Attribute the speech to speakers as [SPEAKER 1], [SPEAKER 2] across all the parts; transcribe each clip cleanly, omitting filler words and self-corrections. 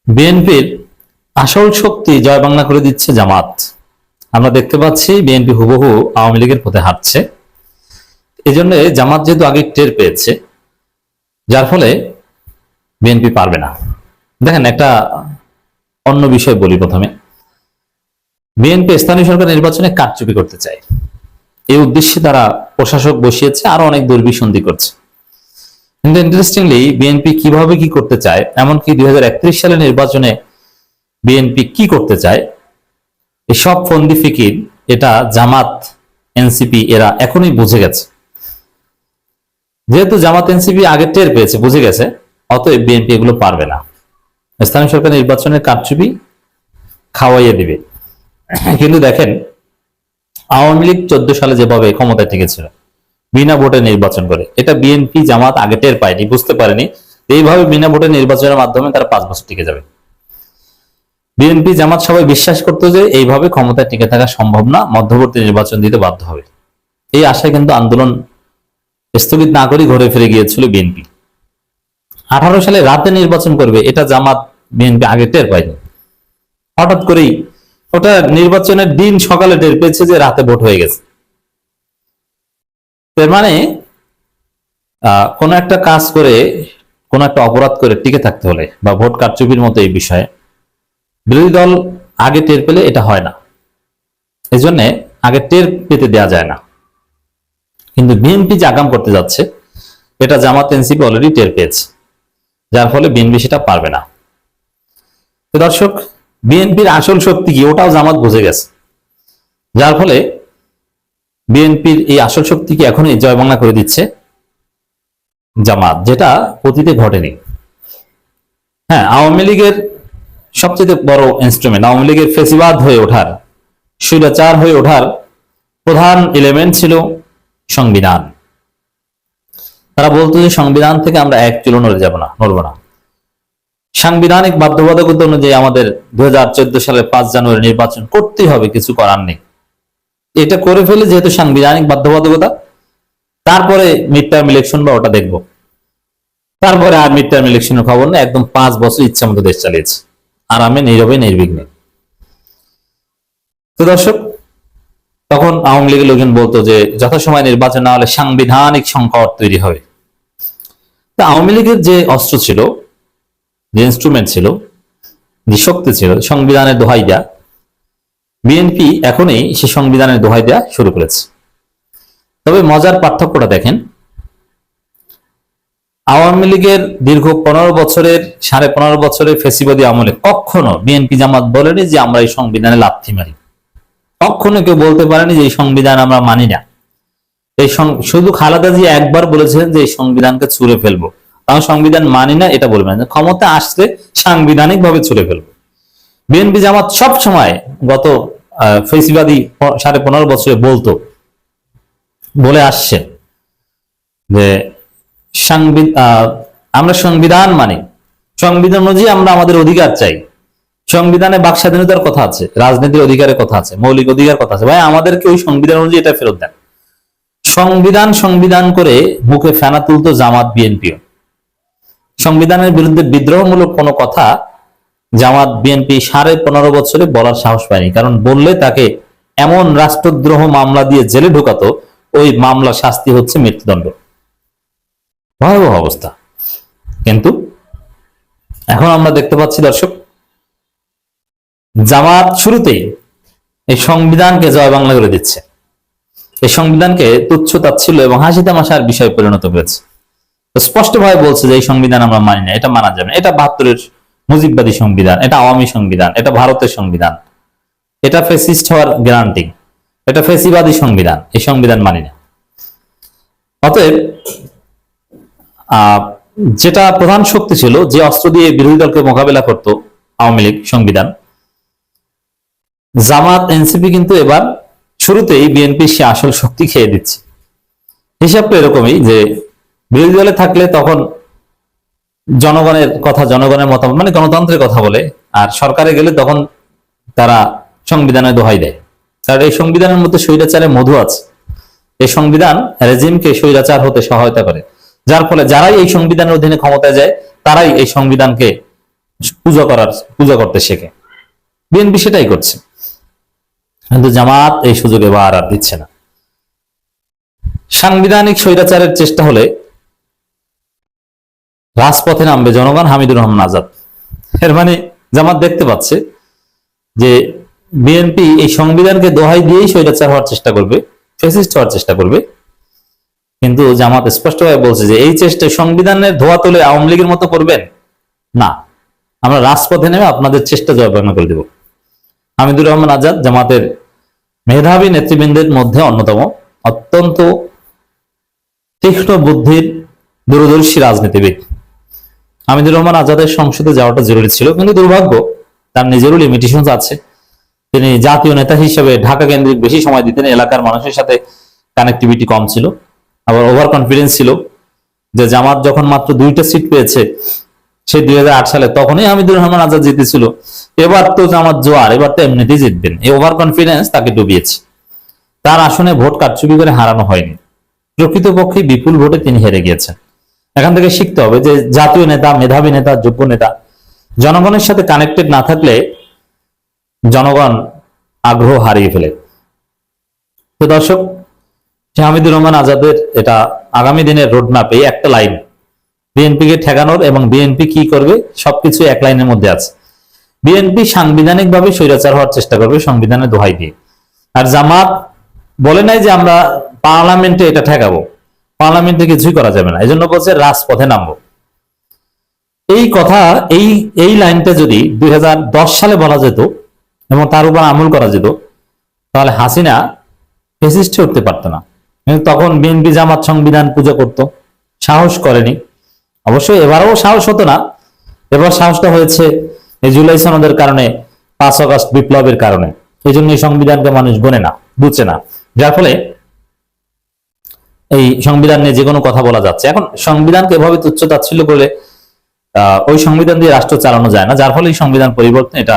[SPEAKER 1] বিএনপির আসল শক্তি জয় বাংলা করে দিচ্ছে জামাত। আমরা দেখতে পাচ্ছি বিএনপি হুবহু আওয়ামী লীগের পথে হাঁটছে। এই জন্য জামাত যেহেতু আগে টের পেয়েছে, যার ফলে বিএনপি পারবে না। দেখেন, একটা অন্য বিষয় বলি। প্রথমে, বিএনপি স্থানীয় সরকার নির্বাচনে কারচুপি করতে চায়। এই উদ্দেশ্যে তারা প্রশাসক বসিয়েছে, আরো অনেক দুর্বিসন্ধি করছে। কিন্তু ইন্টারেস্টিংলি বিএনপি কিভাবে কি করতে চায়, এমনকি 2031 সালের নির্বাচনে বিএনপি কি করতে চায়, এসব ফন্দি ফিকির এটা জামাত এনসিপি এরা এখনই বুঝে গেছে। যেহেতু জামাত এনসিপি আগে টের পেয়েছে, বুঝে গেছে, অতএব বিএনপি এগুলো পারবে না। স্থানীয় সরকার নির্বাচনের কারচুপি খাওয়াইয়ে দিবে। কিন্তু দেখেন, আওয়ামী লীগ 14 সালে যেভাবে ক্ষমতায় টিকেছিল বিনা ভোটে নির্বাচন করে, এটা বিএনপি জামাত আগে টের পায়নি, বুঝতে পারেনি। এইভাবে বিনা ভোটে নির্বাচনের মাধ্যমে তারা 5 বছর টিকে যাবে। বিএনপি জামাত সবাই বিশ্বাস করতো যে এইভাবে ক্ষমতায় টিকে থাকা সম্ভব না, মধ্যবর্তী নির্বাচন দিতে বাধ্য হবে। এই আশায় কিন্তু আন্দোলন স্থগিত না করে ঘরে ফিরে গিয়েছিল বিএনপি। 18 সালে রাতে নির্বাচন করবে, এটা জামাত বিএনপি আগে টের পায়নি। হঠাৎ করেই ওটা নির্বাচনের দিন সকালে টের পেয়েছে যে রাতে ভোট হয়ে গেছে। এর মানে কোন একটা কাজ করে, কোন একটা অপরাধ করে টিকে থাকতে হলে বা ভোট কারচুপির মতো এই বিষয়ে বিরোধী দল আগে টের পেলে এটা হয় না। এই জন্য আগে টের পেতে দেওয়া যায় না। কিন্তু বিএনপি যে আগাম করতে যাচ্ছে, এটা জামাত এনসিপি অলরেডি টের পেয়েছে, যার ফলে বিএনপি সেটা পারবে না। তো দর্শক, বিএনপির আসল শক্তি কি ওটাও জামাত বুঝে গেছে, যার ফলে বিএনপির এই আসল শক্তিকে এখনই জয় বাংলা করে দিচ্ছে জামাত, যেটা অতীতে ঘটেনি। হ্যাঁ, আওয়ামী লীগের সবচেয়ে বড় ইনস্ট্রুমেন্ট, আওয়ামী লীগের ফেসিবাদ হয়ে ওঠার, স্বৈরাচার হয়ে ওঠার প্রধান এলিমেন্ট ছিল সংবিধান। তারা বলতো যে সংবিধান থেকে আমরা এক চুলো নড়ব না। সাংবিধানিক বাধ্যবাধকতা অনুযায়ী আমাদের 2014 সালের 5 জানুয়ারি নির্বাচন করতেই হবে, কিছু করার নেই। এটা করে ফেলে যেহেতু সাংবিধানিক বাধ্যবাধকতা, তারপরে মিড টার্ম ইলেকশন বা ওটা দেখবো। তারপরে আর মিড টার্ম ইলেকশনের খবর নেই, একদম 5 বছর ইচ্ছা মতো দেশ চালিয়েছে আরামে, নীরবে, নির্বিঘ্নে। তো দর্শক, তখন আওয়ামী লীগের লোকজন বলতো যে যথাসময় নির্বাচন না হলে সাংবিধানিক সংকট তৈরি হবে। তা আওয়ামী লীগের যে অস্ত্র ছিল, যে ইনস্ট্রুমেন্ট ছিল, যে শক্তি ছিল, সংবিধানের দোহাই দেয়া, বিএনপি এখনই সে সংবিধানের দোহাই দেয়া শুরু করেছে। তবে মজার পার্থক্যটা দেখেন, আওয়ামী লীগের দীর্ঘ 15 বছরের ফেসিবাদী আমলে কখনো বিএনপি জামাত বলেনি যে আমরা এই সংবিধানে লাথি মারি। কখনো কেউ বলতে পারেনি যে এই সংবিধান আমরা মানি না। শুধু খালেদা জিয়া একবার বলেছিলেন যে এই সংবিধানকে ছুঁড়ে ফেলবো, আমরা সংবিধান মানি না এটা বলবেন, ক্ষমতা আসলে সাংবিধানিক ভাবে ছুঁড়ে ফেলবো। বিএনপি জামাত সব সময় গত ফেসিবাদী 15.5 বছরে বলে আসছে যে আমরা সংবিধান মানি, সংবিধান অনুযায়ী আমরা আমাদের অধিকার চাই। সংবিধানে বাক স্বাধীনতার কথা আছে, রাজনীতির অধিকারের কথা আছে, মৌলিক অধিকার কথা আছে। ভাই, আমাদেরকে ওই সংবিধান অনুযায়ী এটা ফেরত দেন। সংবিধান করে মুখে ফেনা তুলতো জামাত বিএনপিও। সংবিধানের বিরুদ্ধে বিদ্রোহমূলক কোনো কথা জামাত বিএনপি 15.5 বছরে বলার সাহস পায়নি, কারণ বললে তাকে এমন রাষ্ট্রদ্রোহ মামলা দিয়ে জেলে ঢোকাতো, ওই মামলা শাস্তি হচ্ছে মৃত্যুদণ্ড। ভয়াবহ অবস্থা। কিন্তু এখন আমরা দেখতে পাচ্ছি দর্শক, জামাত শুরুতেই এই সংবিধানকে জয় বাংলা করে দিচ্ছে। এই সংবিধানকে তুচ্ছ তাচ্ছিল্য এবং হাসি তামাশার বিষয় পরিণত করেছে। স্পষ্টভাবে বলছে যে এই সংবিধান আমরা মানি না, এটা মানা যাবে না, এটা 72-এর মুজিববাদী সংবিধান, এটা আওয়ামী সংবিধান, এটা ভারতের সংবিধান, এটা ফ্যাসিস্ট হওয়ার গ্যারান্টি, এটা ফ্যাসিবাদী সংবিধান, এই সংবিধান মানি না। অতএব যেটা প্রধান শক্তি ছিল, যে অস্ত্র দিয়ে বিরোধী দলকে মোকাবেলা করত আওয়ামী লীগ, সংবিধান, জামাত এনসিপি কিন্তু এবার শুরুতেই বিএনপি সে আসল শক্তি খেয়ে দিচ্ছে। হিসাব তো এরকমই যে বিরোধী দলে থাকলে তখন জনগণের কথা, জনগণের মতামত, মানে গণতন্ত্রের কথা বলে, আর সরকারে গেলে তখন তারা সংবিধানের দোহাই দেয়। কারণ এই সংবিধানের মধ্যে স্বৈরাচারের মধু আছে। এই সংবিধান রেজিমকে স্বৈরাচার হতে সহায়তা করে, যার ফলে যারাই এই সংবিধানের অধীনে ক্ষমতায় যায় তারাই এই সংবিধানকে পূজা করতে শেখে। বিএনপি সেটাই করছে, কিন্তু জামাত এই সুযোগ এবার আর দিচ্ছে না। সাংবিধানিক স্বৈরাচারের চেষ্টা হলে রাজপথে নামবে জনগণ, হামিদুর রহমান আজাদ। এর মানে জামাত দেখতে পাচ্ছে যে বিএনপি এই সংবিধানকে দোহাই দিয়েই স্বৈরাচার হওয়ার চেষ্টা করবে, ফ্যাসিস্ট হওয়ার চেষ্টা করবে। কিন্তু জামাত স্পষ্টভাবে বলছে যে এই চেষ্টায় সংবিধানের ধোয়া তুলে আওয়ামী লীগের মতো করবেন না, আমরা রাজপথে নেমে আপনাদের চেষ্টা জয়বাংলা করে দেব। হামিদুর রহমান আজাদ জামাতের মেধাবী নেতৃবৃন্দের মধ্যে অন্যতম, অত্যন্ত তীক্ষ্ণ বুদ্ধির দূরদর্শী রাজনীতিবিদ। হামিদুর রহমান আজাদের সংসদে যাওয়াটা জরুরি ছিল, কিন্তু দুর্ভাগ্য তার নিজেরও লিমিটেশন আছে। তিনি জাতীয় নেতা হিসেবে ঢাকা কেন্দ্রিক বেশি সময় দিতেন, এলাকার মানুষের সাথে কানেক্টিভিটি কম ছিল, আবার ওভার কনফিডেন্স ছিল যে জামাত যখন মাত্র 2টা সিট পেয়েছে সেই 2008 সালে, তখনই হামিদুর রহমান আজাদ জিতেছিল। এবার তো জামাত জোয়ার, এবার তো এমনিতেই জিতবেন, এই ওভার কনফিডেন্স তাকে ডুবিয়েছে। তার আসনে ভোট কারচুপি করে হারানো হয়নি, প্রকৃতপক্ষে বিপুল ভোটে তিনি হেরে গিয়েছেন। এখান থেকে শিখতে হবে যে জাতীয় নেতা, মেধাবী নেতা, যোগ্য নেতা জনগণের সাথে কানেক্টেড না থাকলে জনগণ আগ্রহ হারিয়ে ফেলে। তো দর্শক, হামিদুর রহমান আজাদের এটা আগামী দিনের রোডম্যাপে একটা লাইন, বিএনপিকে ঠেকানোর এবং বিএনপি কি করবে সবকিছু এক লাইনের মধ্যে আছে। বিএনপি সাংবিধানিকভাবে স্বৈরাচার হওয়ার চেষ্টা করবে সংবিধানের দোহাই দিয়ে, আর জামাত বলে নাই যে আমরা পার্লামেন্টে এটা ঠেকাবো, পার্লামেন্টে কিছুই করা যাবে না, এই জন্য বলছে রাজপথে নামবো। এই কথা, এই লাইনটা যদি 2010 সালে বলা যেত এবং তার উপর আমল করা যেত, তাহলে হাসিনা ফ্যাসিস্টে উঠতে পারতো না। কিন্তু তখন বিএনপি জামাত সংবিধান পূজা করত, সাহস করেনি। অবশ্যই এবারও সাহস হতো না, এবার সাহসটা হয়েছে এই জুলাই সনদের কারণে, 5 আগস্ট বিপ্লবের কারণে। এই জন্য এই সংবিধানকে মানুষ গোনে না, বুঝছে না, যার ফলে এই সংবিধান নিয়ে যে কোনো কথা বলা যাচ্ছে। এখন সংবিধানকে এভাবে তুচ্ছ-তাচ্ছিল্য করলে ওই সংবিধান দিয়ে রাষ্ট্র চালানো যায় না, যার ফলে এই সংবিধান পরিবর্তন এটা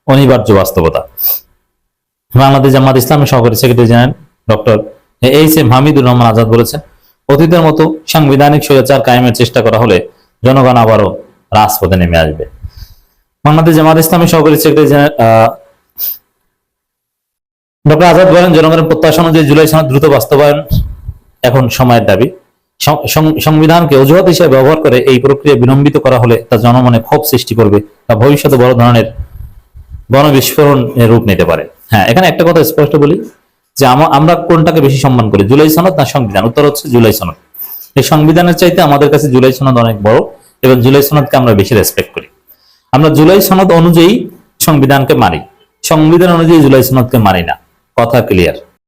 [SPEAKER 1] অনিবার্য বাস্তবতা। বাংলাদেশ জামাত ইসলামের সহকারী secretary general doctor HM. Hamidur Rahman Azad বলেছেন, অতীতের মতো সাংবিধানিক স্বৈরাচার কায়েমের চেষ্টা করা হলে জনগণ আবারও রাজপথে নেমে আসবে। বাংলাদেশ জামাত ইসলামের সহকারী সেক্রেটারি জেনারেল ডক্টর আজাদ বলেন, জনগণের প্রত্যাশা অনুযায়ী জুলাই সনদ দ্রুত বাস্তবায়ন এখন সময়ের দাবি। সংবিধানকে অজুহাত হিসেবে ব্যবহার করে এই প্রক্রিয়া বিলম্বিত করা হলে তা জনমনে ক্ষোভ সৃষ্টি করবে, তা ভবিষ্যতে বড় ধরনের গণবিস্ফোরণের রূপ নিতে পারে। হ্যাঁ, এখানে একটা কথা স্পষ্ট বলি যে আমরা কোনটাকে বেশি সম্মান করি, জুলাই সনদ না সংবিধান? উত্তর হচ্ছে জুলাই সনদ। এই সংবিধানের চাইতে আমাদের কাছে জুলাই সনদ অনেক বড়, এবং জুলাই সনদকে আমরা বেশি রেসপেক্ট করি। আমরা জুলাই সনদ অনুযায়ী সংবিধানকে মানি, সংবিধান অনুযায়ী জুলাই সনদকে মানি না। কথা ক্লিয়ার?